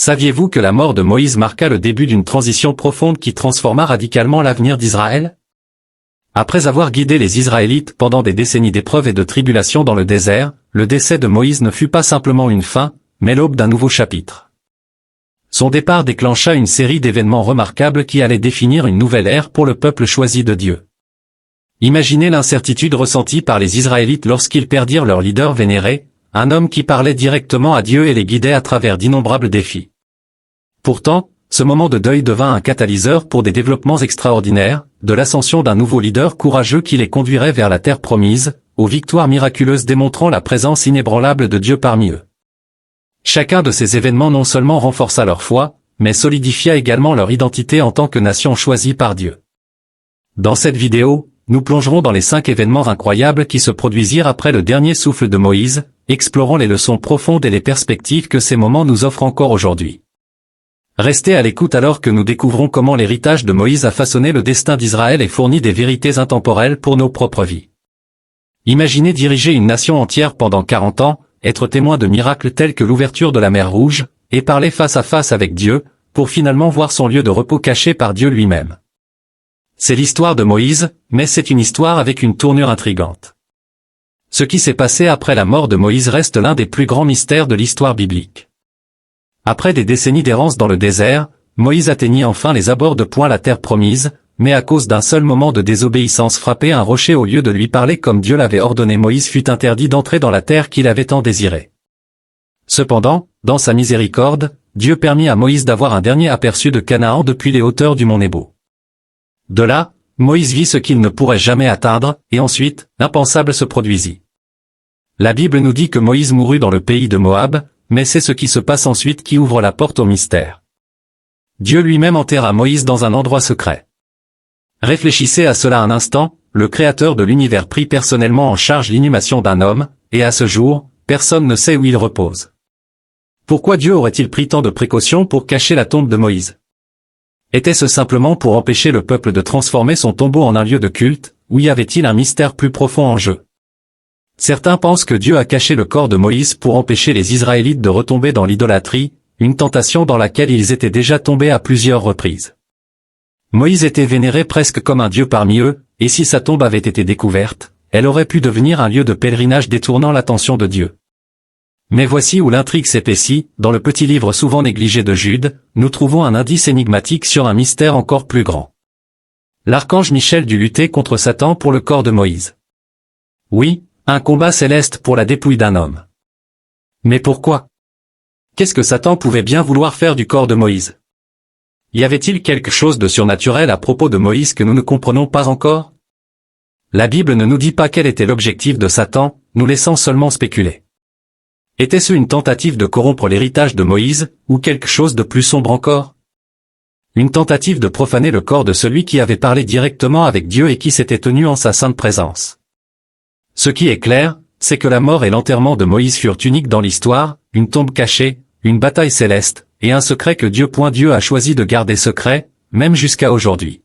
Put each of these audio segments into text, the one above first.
Saviez-vous que la mort de Moïse marqua le début d'une transition profonde qui transforma radicalement l'avenir d'Israël? Après avoir guidé les Israélites pendant des décennies d'épreuves et de tribulations dans le désert, le décès de Moïse ne fut pas simplement une fin, mais l'aube d'un nouveau chapitre. Son départ déclencha une série d'événements remarquables qui allaient définir une nouvelle ère pour le peuple choisi de Dieu. Imaginez l'incertitude ressentie par les Israélites lorsqu'ils perdirent leur leader vénéré, un homme qui parlait directement à Dieu et les guidait à travers d'innombrables défis. Pourtant, ce moment de deuil devint un catalyseur pour des développements extraordinaires, de l'ascension d'un nouveau leader courageux qui les conduirait vers la terre promise, aux victoires miraculeuses démontrant la présence inébranlable de Dieu parmi eux. Chacun de ces événements non seulement renforça leur foi, mais solidifia également leur identité en tant que nation choisie par Dieu. Dans cette vidéo, nous plongerons dans les 5 événements incroyables qui se produisirent après le dernier souffle de Moïse, explorant les leçons profondes et les perspectives que ces moments nous offrent encore aujourd'hui. Restez à l'écoute alors que nous découvrons comment l'héritage de Moïse a façonné le destin d'Israël et fourni des vérités intemporelles pour nos propres vies. Imaginez diriger une nation entière pendant 40 ans, être témoin de miracles tels que l'ouverture de la mer Rouge, et parler face à face avec Dieu, pour finalement voir son lieu de repos caché par Dieu lui-même. C'est l'histoire de Moïse, mais c'est une histoire avec une tournure intrigante. Ce qui s'est passé après la mort de Moïse reste l'un des plus grands mystères de l'histoire biblique. Après des décennies d'errance dans le désert, Moïse atteignit enfin les abords de Point la terre promise, mais à cause d'un seul moment de désobéissance frappé un rocher au lieu de lui parler comme Dieu l'avait ordonné. Moïse fut interdit d'entrer dans la terre qu'il avait tant désirée. Cependant, dans sa miséricorde, Dieu permit à Moïse d'avoir un dernier aperçu de Canaan depuis les hauteurs du mont Nebo. De là, Moïse vit ce qu'il ne pourrait jamais atteindre, et ensuite, l'impensable se produisit. La Bible nous dit que Moïse mourut dans le pays de Moab, mais c'est ce qui se passe ensuite qui ouvre la porte au mystère. Dieu lui-même enterra Moïse dans un endroit secret. Réfléchissez à cela un instant, le Créateur de l'univers prit personnellement en charge l'inhumation d'un homme, et à ce jour, personne ne sait où il repose. Pourquoi Dieu aurait-il pris tant de précautions pour cacher la tombe de Moïse? Était-ce simplement pour empêcher le peuple de transformer son tombeau en un lieu de culte, ou y avait-il un mystère plus profond en jeu? Certains pensent que Dieu a caché le corps de Moïse pour empêcher les Israélites de retomber dans l'idolâtrie, une tentation dans laquelle ils étaient déjà tombés à plusieurs reprises. Moïse était vénéré presque comme un dieu parmi eux, et si sa tombe avait été découverte, elle aurait pu devenir un lieu de pèlerinage détournant l'attention de Dieu. Mais voici où l'intrigue s'épaissit, dans le petit livre souvent négligé de Jude, nous trouvons un indice énigmatique sur un mystère encore plus grand. L'archange Michel dut lutter contre Satan pour le corps de Moïse. Oui, un combat céleste pour la dépouille d'un homme. Mais pourquoi? Qu'est-ce que Satan pouvait bien vouloir faire du corps de Moïse? Y avait-il quelque chose de surnaturel à propos de Moïse que nous ne comprenons pas encore? La Bible ne nous dit pas quel était l'objectif de Satan, nous laissant seulement spéculer. Était-ce une tentative de corrompre l'héritage de Moïse, ou quelque chose de plus sombre encore? Une tentative de profaner le corps de celui qui avait parlé directement avec Dieu et qui s'était tenu en sa sainte présence. Ce qui est clair, c'est que la mort et l'enterrement de Moïse furent uniques dans l'histoire, une tombe cachée, une bataille céleste, et un secret que Dieu a choisi de garder secret, même jusqu'à aujourd'hui.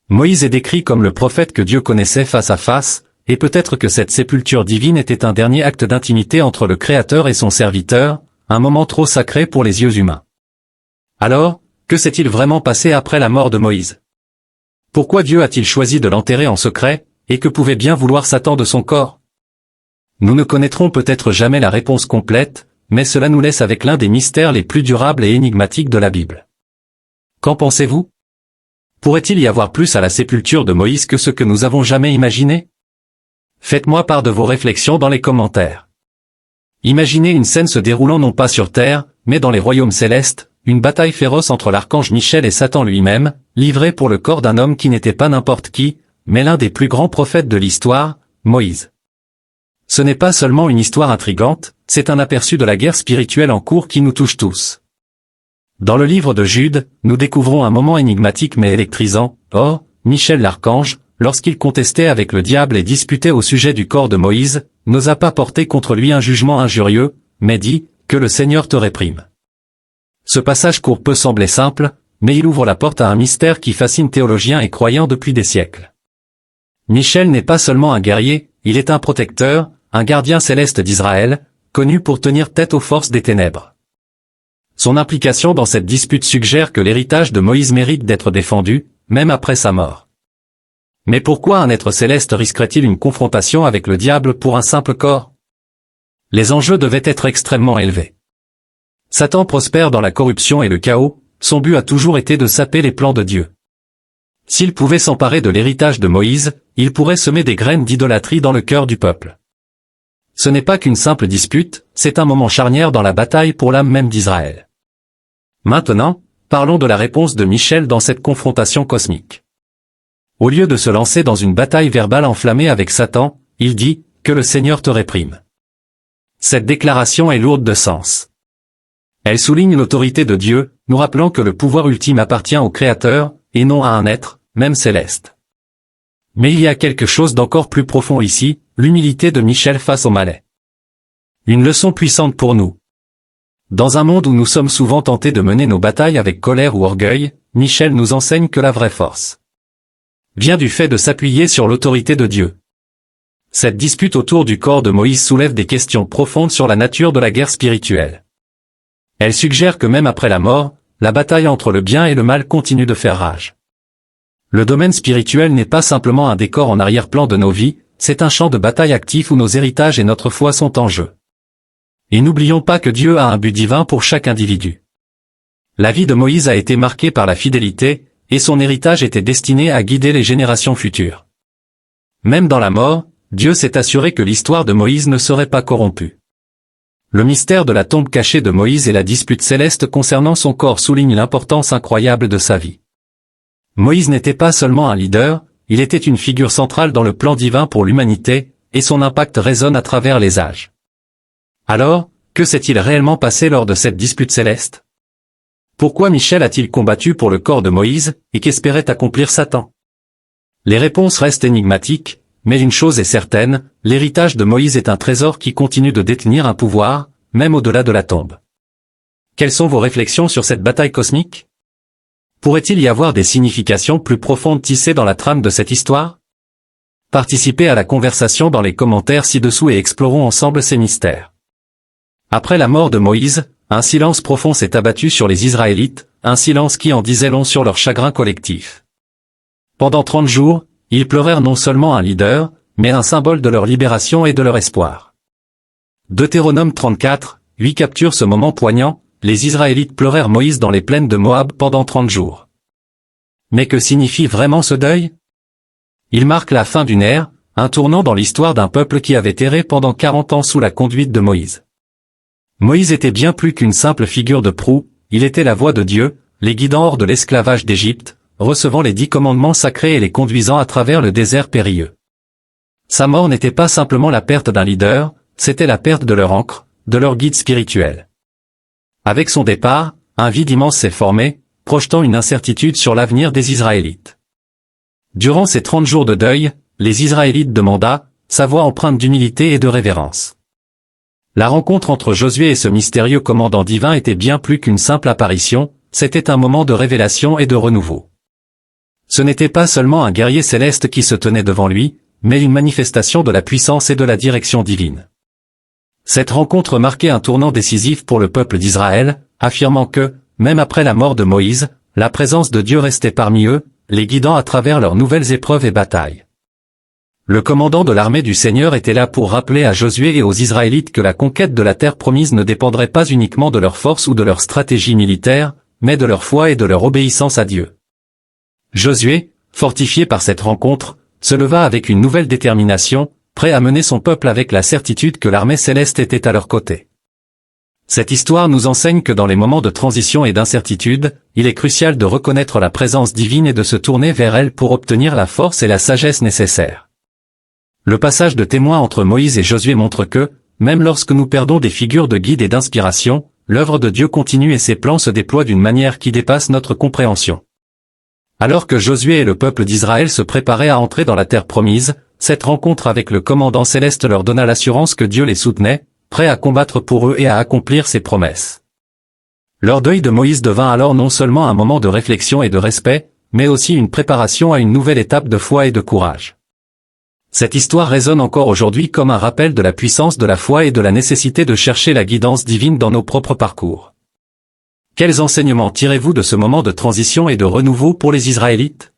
Moïse est décrit comme le prophète que Dieu connaissait face à face, et peut-être que cette sépulture divine était un dernier acte d'intimité entre le Créateur et son serviteur, un moment trop sacré pour les yeux humains. Alors, que s'est-il vraiment passé après la mort de Moïse? Pourquoi Dieu a-t-il choisi de l'enterrer en secret, et que pouvait bien vouloir Satan de son corps? Nous ne connaîtrons peut-être jamais la réponse complète, mais cela nous laisse avec l'un des mystères les plus durables et énigmatiques de la Bible. Qu'en pensez-vous? Pourrait-il y avoir plus à la sépulture de Moïse que ce que nous avons jamais imaginé? Faites-moi part de vos réflexions dans les commentaires. Imaginez une scène se déroulant non pas sur terre, mais dans les royaumes célestes, une bataille féroce entre l'archange Michel et Satan lui-même, livrée pour le corps d'un homme qui n'était pas n'importe qui, mais l'un des plus grands prophètes de l'histoire, Moïse. Ce n'est pas seulement une histoire intrigante, c'est un aperçu de la guerre spirituelle en cours qui nous touche tous. Dans le livre de Jude, nous découvrons un moment énigmatique mais électrisant. Or, Michel l'archange, lorsqu'il contestait avec le diable et disputait au sujet du corps de Moïse, n'osa pas porter contre lui un jugement injurieux, mais dit, que le Seigneur te réprime. Ce passage court peut sembler simple, mais il ouvre la porte à un mystère qui fascine théologiens et croyants depuis des siècles. Michel n'est pas seulement un guerrier, il est un protecteur, un gardien céleste d'Israël, connu pour tenir tête aux forces des ténèbres. Son implication dans cette dispute suggère que l'héritage de Moïse mérite d'être défendu, même après sa mort. Mais pourquoi un être céleste risquerait-il une confrontation avec le diable pour un simple corps? Les enjeux devaient être extrêmement élevés. Satan prospère dans la corruption et le chaos, son but a toujours été de saper les plans de Dieu. S'il pouvait s'emparer de l'héritage de Moïse, il pourrait semer des graines d'idolâtrie dans le cœur du peuple. Ce n'est pas qu'une simple dispute, c'est un moment charnière dans la bataille pour l'âme même d'Israël. Maintenant, parlons de la réponse de Michel dans cette confrontation cosmique. Au lieu de se lancer dans une bataille verbale enflammée avec Satan, il dit « Que le Seigneur te réprime ». Cette déclaration est lourde de sens. Elle souligne l'autorité de Dieu, nous rappelant que le pouvoir ultime appartient au Créateur, et non à un être, même céleste. Mais il y a quelque chose d'encore plus profond ici, l'humilité de Michel face au malais. Une leçon puissante pour nous. Dans un monde où nous sommes souvent tentés de mener nos batailles avec colère ou orgueil, Michel nous enseigne que la vraie force vient du fait de s'appuyer sur l'autorité de Dieu. Cette dispute autour du corps de Moïse soulève des questions profondes sur la nature de la guerre spirituelle. Elle suggère que même après la mort, la bataille entre le bien et le mal continue de faire rage. Le domaine spirituel n'est pas simplement un décor en arrière-plan de nos vies, c'est un champ de bataille actif où nos héritages et notre foi sont en jeu. Et n'oublions pas que Dieu a un but divin pour chaque individu. La vie de Moïse a été marquée par la fidélité, et son héritage était destiné à guider les générations futures. Même dans la mort, Dieu s'est assuré que l'histoire de Moïse ne serait pas corrompue. Le mystère de la tombe cachée de Moïse et la dispute céleste concernant son corps soulignent l'importance incroyable de sa vie. Moïse n'était pas seulement un leader, il était une figure centrale dans le plan divin pour l'humanité, et son impact résonne à travers les âges. Alors, que s'est-il réellement passé lors de cette dispute céleste? Pourquoi Michel a-t-il combattu pour le corps de Moïse, et qu'espérait accomplir Satan? Les réponses restent énigmatiques, mais une chose est certaine, l'héritage de Moïse est un trésor qui continue de détenir un pouvoir, même au-delà de la tombe. Quelles sont vos réflexions sur cette bataille cosmique? Pourrait-il y avoir des significations plus profondes tissées dans la trame de cette histoire? Participez à la conversation dans les commentaires ci-dessous et explorons ensemble ces mystères. Après la mort de Moïse, un silence profond s'est abattu sur les Israélites, un silence qui en disait long sur leur chagrin collectif. Pendant 30 jours, ils pleurèrent non seulement un leader, mais un symbole de leur libération et de leur espoir. Deutéronome 34, 8 capture ce moment poignant, les Israélites pleurèrent Moïse dans les plaines de Moab pendant 30 jours. Mais que signifie vraiment ce deuil? Il marque la fin d'une ère, un tournant dans l'histoire d'un peuple qui avait erré pendant 40 ans sous la conduite de Moïse. Moïse était bien plus qu'une simple figure de proue, il était la voix de Dieu, les guidant hors de l'esclavage d'Égypte, recevant les 10 commandements sacrés et les conduisant à travers le désert périlleux. Sa mort n'était pas simplement la perte d'un leader, c'était la perte de leur ancre, de leur guide spirituel. Avec son départ, un vide immense s'est formé, projetant une incertitude sur l'avenir des Israélites. Durant ces 30 jours de deuil, les Israélites demanda, sa voix empreinte d'humilité et de révérence. La rencontre entre Josué et ce mystérieux commandant divin était bien plus qu'une simple apparition, c'était un moment de révélation et de renouveau. Ce n'était pas seulement un guerrier céleste qui se tenait devant lui, mais une manifestation de la puissance et de la direction divine. Cette rencontre marquait un tournant décisif pour le peuple d'Israël, affirmant que, même après la mort de Moïse, la présence de Dieu restait parmi eux, les guidant à travers leurs nouvelles épreuves et batailles. Le commandant de l'armée du Seigneur était là pour rappeler à Josué et aux Israélites que la conquête de la terre promise ne dépendrait pas uniquement de leur force ou de leur stratégie militaire, mais de leur foi et de leur obéissance à Dieu. Josué, fortifié par cette rencontre, se leva avec une nouvelle détermination, prêt à mener son peuple avec la certitude que l'armée céleste était à leur côté. Cette histoire nous enseigne que dans les moments de transition et d'incertitude, il est crucial de reconnaître la présence divine et de se tourner vers elle pour obtenir la force et la sagesse nécessaires. Le passage de témoin entre Moïse et Josué montre que, même lorsque nous perdons des figures de guide et d'inspiration, l'œuvre de Dieu continue et ses plans se déploient d'une manière qui dépasse notre compréhension. Alors que Josué et le peuple d'Israël se préparaient à entrer dans la terre promise, cette rencontre avec le commandant céleste leur donna l'assurance que Dieu les soutenait, prêt à combattre pour eux et à accomplir ses promesses. Leur deuil de Moïse devint alors non seulement un moment de réflexion et de respect, mais aussi une préparation à une nouvelle étape de foi et de courage. Cette histoire résonne encore aujourd'hui comme un rappel de la puissance de la foi et de la nécessité de chercher la guidance divine dans nos propres parcours. Quels enseignements tirez-vous de ce moment de transition et de renouveau pour les Israélites?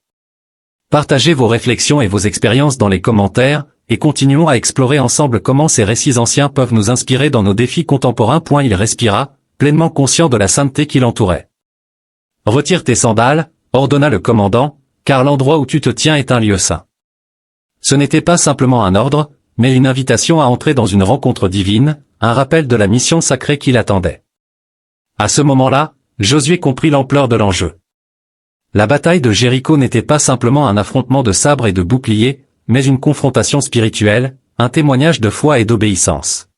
Partagez vos réflexions et vos expériences dans les commentaires, et continuons à explorer ensemble comment ces récits anciens peuvent nous inspirer dans nos défis contemporains. Il respira, pleinement conscient de la sainteté qui l'entourait. Retire tes sandales, ordonna le commandant, car l'endroit où tu te tiens est un lieu saint. Ce n'était pas simplement un ordre, mais une invitation à entrer dans une rencontre divine, un rappel de la mission sacrée qui l'attendait. À ce moment-là, Josué comprit l'ampleur de l'enjeu. La bataille de Jéricho n'était pas simplement un affrontement de sabres et de boucliers, mais une confrontation spirituelle, un témoignage de foi et d'obéissance.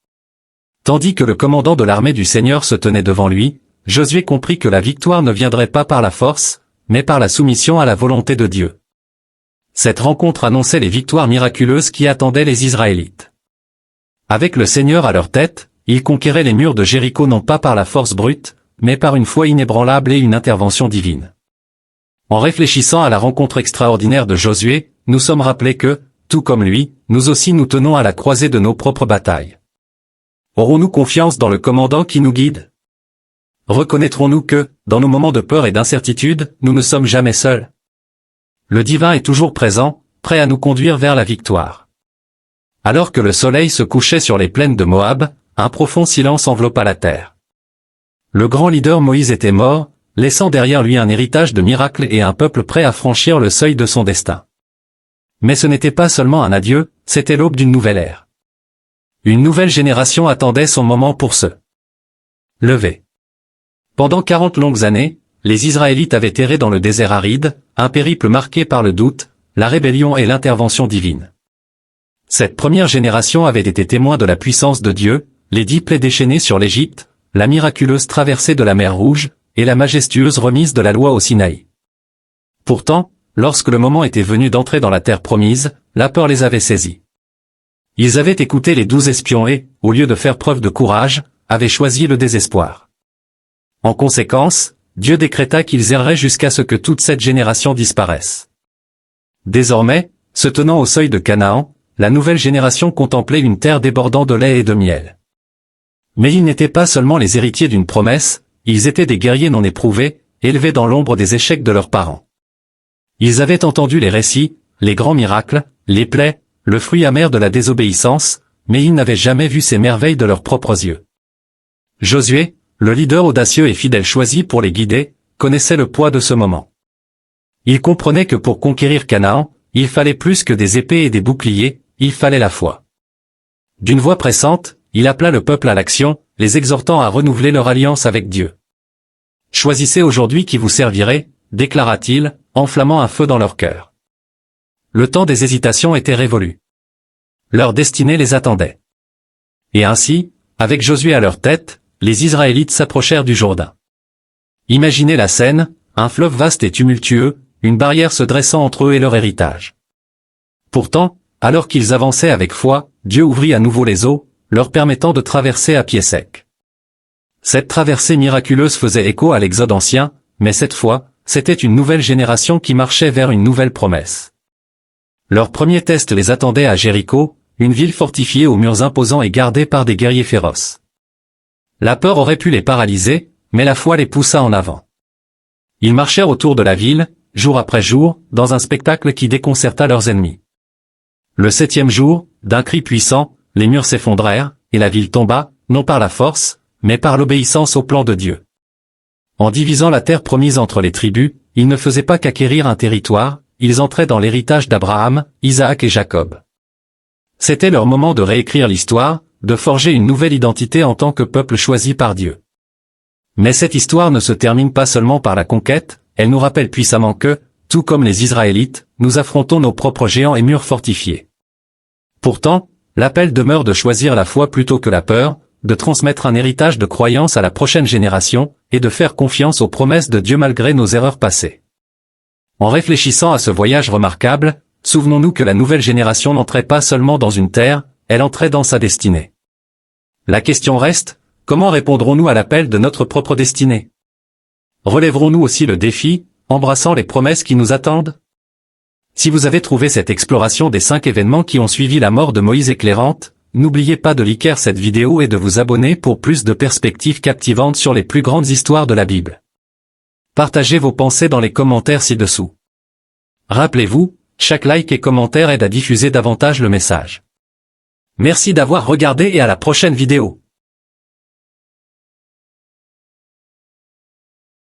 Tandis que le commandant de l'armée du Seigneur se tenait devant lui, Josué comprit que la victoire ne viendrait pas par la force, mais par la soumission à la volonté de Dieu. Cette rencontre annonçait les victoires miraculeuses qui attendaient les Israélites. Avec le Seigneur à leur tête, ils conquéraient les murs de Jéricho non pas par la force brute, mais par une foi inébranlable et une intervention divine. En réfléchissant à la rencontre extraordinaire de Josué, nous sommes rappelés que, tout comme lui, nous aussi nous tenons à la croisée de nos propres batailles. Aurons-nous confiance dans le commandant qui nous guide? Reconnaîtrons-nous que, dans nos moments de peur et d'incertitude, nous ne sommes jamais seuls? Le divin est toujours présent, prêt à nous conduire vers la victoire. Alors que le soleil se couchait sur les plaines de Moab, un profond silence enveloppa la terre. Le grand leader Moïse était mort, laissant derrière lui un héritage de miracles et un peuple prêt à franchir le seuil de son destin. Mais ce n'était pas seulement un adieu, c'était l'aube d'une nouvelle ère. Une nouvelle génération attendait son moment pour se lever. Pendant 40 longues années, les Israélites avaient erré dans le désert aride, un périple marqué par le doute, la rébellion et l'intervention divine. Cette première génération avait été témoin de la puissance de Dieu, les 10 plaies déchaînées sur l'Égypte, la miraculeuse traversée de la mer Rouge, et la majestueuse remise de la loi au Sinaï. Pourtant, lorsque le moment était venu d'entrer dans la terre promise, la peur les avait saisis. Ils avaient écouté les 12 espions et, au lieu de faire preuve de courage, avaient choisi le désespoir. En conséquence, Dieu décréta qu'ils erreraient jusqu'à ce que toute cette génération disparaisse. Désormais, se tenant au seuil de Canaan, la nouvelle génération contemplait une terre débordant de lait et de miel. Mais ils n'étaient pas seulement les héritiers d'une promesse, ils étaient des guerriers non éprouvés, élevés dans l'ombre des échecs de leurs parents. Ils avaient entendu les récits, les grands miracles, les plaies, le fruit amer de la désobéissance, mais ils n'avaient jamais vu ces merveilles de leurs propres yeux. Josué, le leader audacieux et fidèle choisi pour les guider, connaissait le poids de ce moment. Il comprenait que pour conquérir Canaan, il fallait plus que des épées et des boucliers, il fallait la foi. D'une voix pressante, il appela le peuple à l'action, les exhortant à renouveler leur alliance avec Dieu. « Choisissez aujourd'hui qui vous servirait », déclara-t-il, enflammant un feu dans leur cœur. Le temps des hésitations était révolu. Leur destinée les attendait. Et ainsi, avec Josué à leur tête, les Israélites s'approchèrent du Jourdain. Imaginez la scène, un fleuve vaste et tumultueux, une barrière se dressant entre eux et leur héritage. Pourtant, alors qu'ils avançaient avec foi, Dieu ouvrit à nouveau les eaux, leur permettant de traverser à pied sec. Cette traversée miraculeuse faisait écho à l'Exode ancien, mais cette fois, c'était une nouvelle génération qui marchait vers une nouvelle promesse. Leur premier test les attendait à Jéricho, une ville fortifiée aux murs imposants et gardée par des guerriers féroces. La peur aurait pu les paralyser, mais la foi les poussa en avant. Ils marchèrent autour de la ville, jour après jour, dans un spectacle qui déconcerta leurs ennemis. Le 7e jour, d'un cri puissant, les murs s'effondrèrent, et la ville tomba, non par la force, mais par l'obéissance au plan de Dieu. En divisant la terre promise entre les tribus, ils ne faisaient pas qu'acquérir un territoire, ils entraient dans l'héritage d'Abraham, Isaac et Jacob. C'était leur moment de réécrire l'histoire, de forger une nouvelle identité en tant que peuple choisi par Dieu. Mais cette histoire ne se termine pas seulement par la conquête, elle nous rappelle puissamment que, tout comme les Israélites, nous affrontons nos propres géants et murs fortifiés. Pourtant, l'appel demeure de choisir la foi plutôt que la peur, de transmettre un héritage de croyance à la prochaine génération, et de faire confiance aux promesses de Dieu malgré nos erreurs passées. En réfléchissant à ce voyage remarquable, souvenons-nous que la nouvelle génération n'entrait pas seulement dans une terre, elle entrait dans sa destinée. La question reste, comment répondrons-nous à l'appel de notre propre destinée? Relèverons-nous aussi le défi, embrassant les promesses qui nous attendent? Si vous avez trouvé cette exploration des 5 événements qui ont suivi la mort de Moïse éclairante, N'oubliez pas de liker cette vidéo et de vous abonner pour plus de perspectives captivantes sur les plus grandes histoires de la Bible. Partagez vos pensées dans les commentaires ci-dessous. Rappelez-vous, chaque like et commentaire aide à diffuser davantage le message. Merci d'avoir regardé et à la prochaine vidéo.